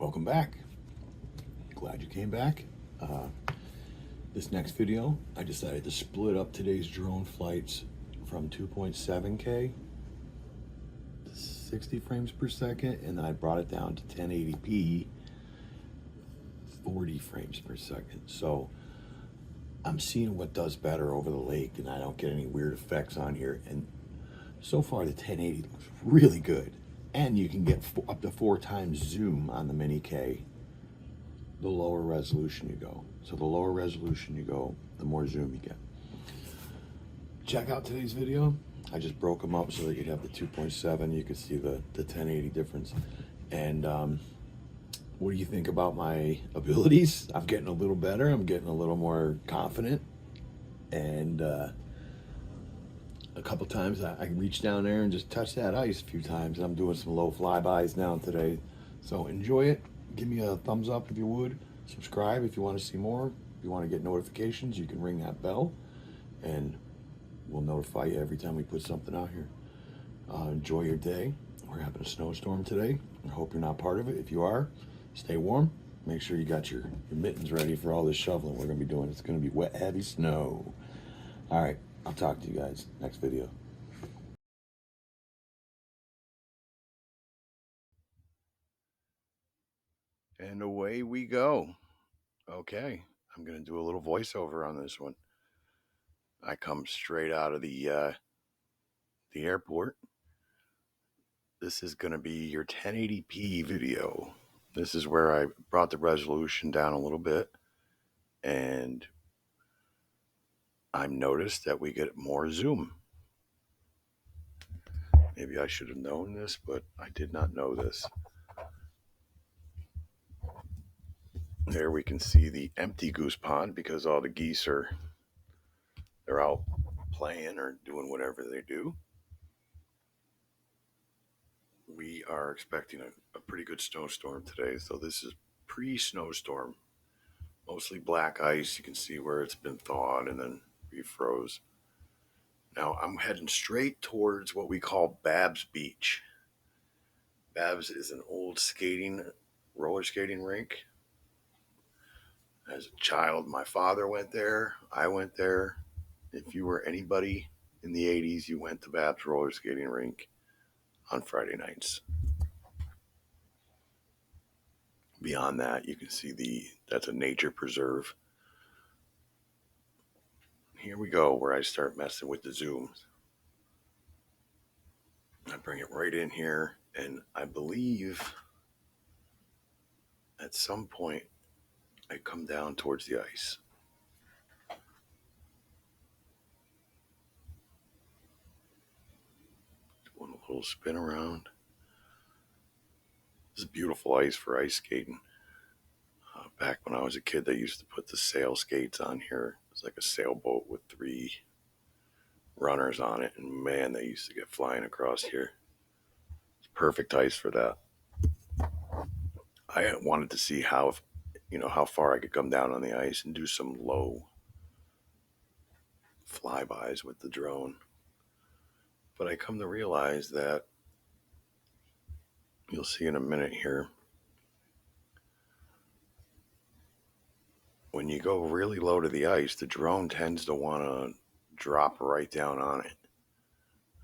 Welcome back. Glad you came back. This next video, I decided to split up today's drone flights from 2.7K to 60 frames per second, and then I brought it down to 1080p, 40 frames per second. So I'm seeing what does better over the lake, and I don't get any weird effects on here. And so far, the 1080 looks really good. And you can get up to 4 times zoom on the Mini K, the lower resolution you go. So the lower resolution you go, the more zoom you get. Check out today's video. I just broke them up so that you'd have the 2.7. You could see the 1080 difference. And what do you think about my abilities? I'm getting a little better. I'm getting a little more confident. And a couple times I reached down there and just touched that ice a few times. I'm doing some low flybys now today. So enjoy it. Give me a thumbs up if you would. Subscribe if you want to see more. If you want to get notifications, you can ring that bell and we'll notify you every time we put something out here. Enjoy your day. We're having a snowstorm today. I hope you're not part of it. If you are, stay warm. Make sure you got your mittens ready for all this shoveling we're going to be doing. It's going to be wet, heavy snow. All right. I'll talk to you guys next video. And away we go. Okay, I'm going to do a little voiceover on this one. I come straight out of the airport. This is going to be your 1080p video. This is where I brought the resolution down a little bit, and I've noticed that we get more zoom. Maybe I should have known this, but I did not know this. There we can see the empty goose pond because all the geese they're out playing or doing whatever they do. We are expecting a pretty good snowstorm today, so this is pre-snowstorm. Mostly black ice. You can see where it's been thawed and then refroze. Now I'm heading straight towards what we call Babs Beach. Babs is an old roller skating rink. As a child, my father went there. I went there. If you were anybody in the 80s, you went to Babs roller skating rink on Friday nights. Beyond that, you can see that's a nature preserve. Here we go, where I start messing with the zooms. I bring it right in here, and I believe at some point I come down towards the ice. Doing a little spin around. This is beautiful ice for ice skating. Back when I was a kid, they used to put the sail skates on here. It was like a sailboat with 3 runners on it, and man, they used to get flying across here. It's perfect ice for that. I wanted to see how far I could come down on the ice and do some low flybys with the drone. But I come to realize that, you'll see in a minute here, when you go really low to the ice, the drone tends to want to drop right down on it.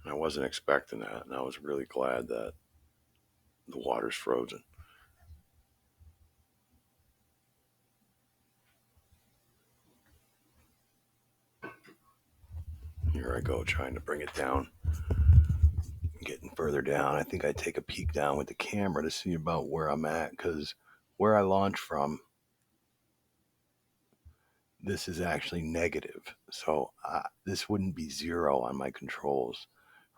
And I wasn't expecting that, and I was really glad that the water's frozen. Here I go, trying to bring it down. Getting further down. I think I take a peek down with the camera to see about where I'm at, because where I launch from, this is actually negative. So this wouldn't be 0 on my controls.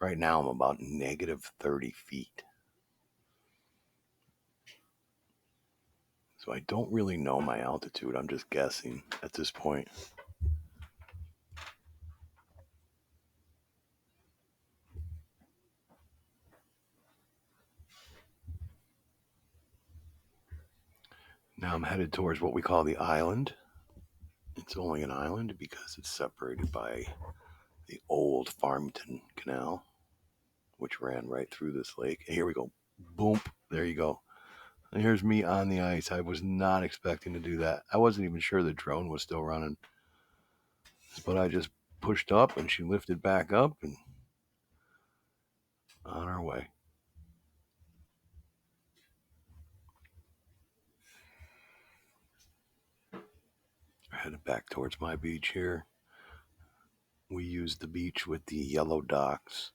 Right now I'm about negative 30 feet. So I don't really know my altitude. I'm just guessing at this point. Now I'm headed towards what we call the island. It's only an island because it's separated by the old Farmington Canal, which ran right through this lake. And here we go. Boom. There you go. And here's me on the ice. I was not expecting to do that. I wasn't even sure the drone was still running. But I just pushed up and she lifted back up and on our way. We're headed back towards my beach here. We used the beach with the yellow docks.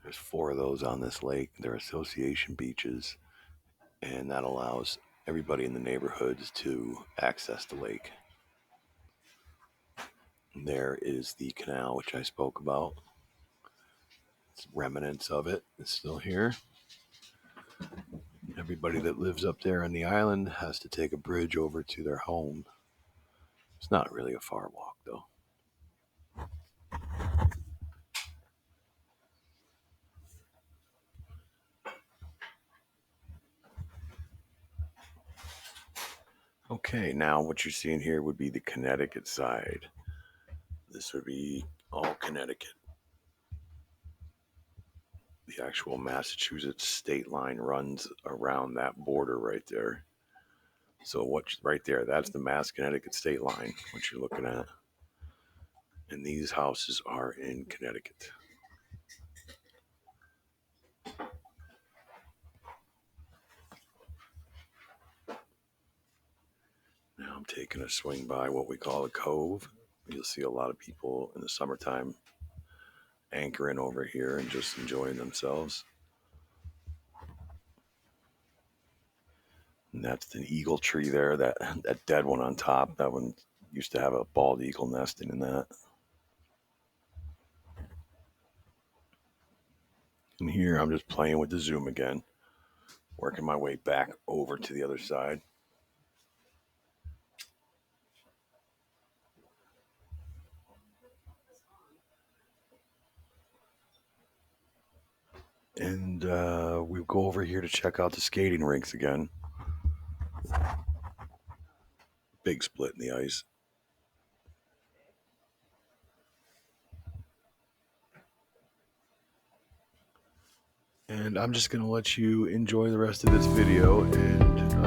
There's 4 of those on this lake. They're association beaches, and that allows everybody in the neighborhoods to access the lake. And there is the canal, which I spoke about. It's remnants of it. It's still here. Everybody that lives up there on the island has to take a bridge over to their home. It's not really a far walk, though. Okay, now what you're seeing here would be the Connecticut side. This would be all Connecticut. The actual Massachusetts state line runs around that border right there. So what's right there, that's the Mass Connecticut state line, what you're looking at. And these houses are in Connecticut. Now I'm taking a swing by what we call a cove. You'll see a lot of people in the summertime anchoring over here and just enjoying themselves. And that's an eagle tree there, that dead one on top. That one used to have a bald eagle nesting in that. And here I'm just playing with the zoom again, working my way back over to the other side. And we go over here to check out the skating rinks again. Big split in the ice. And I'm just going to let you enjoy the rest of this video, and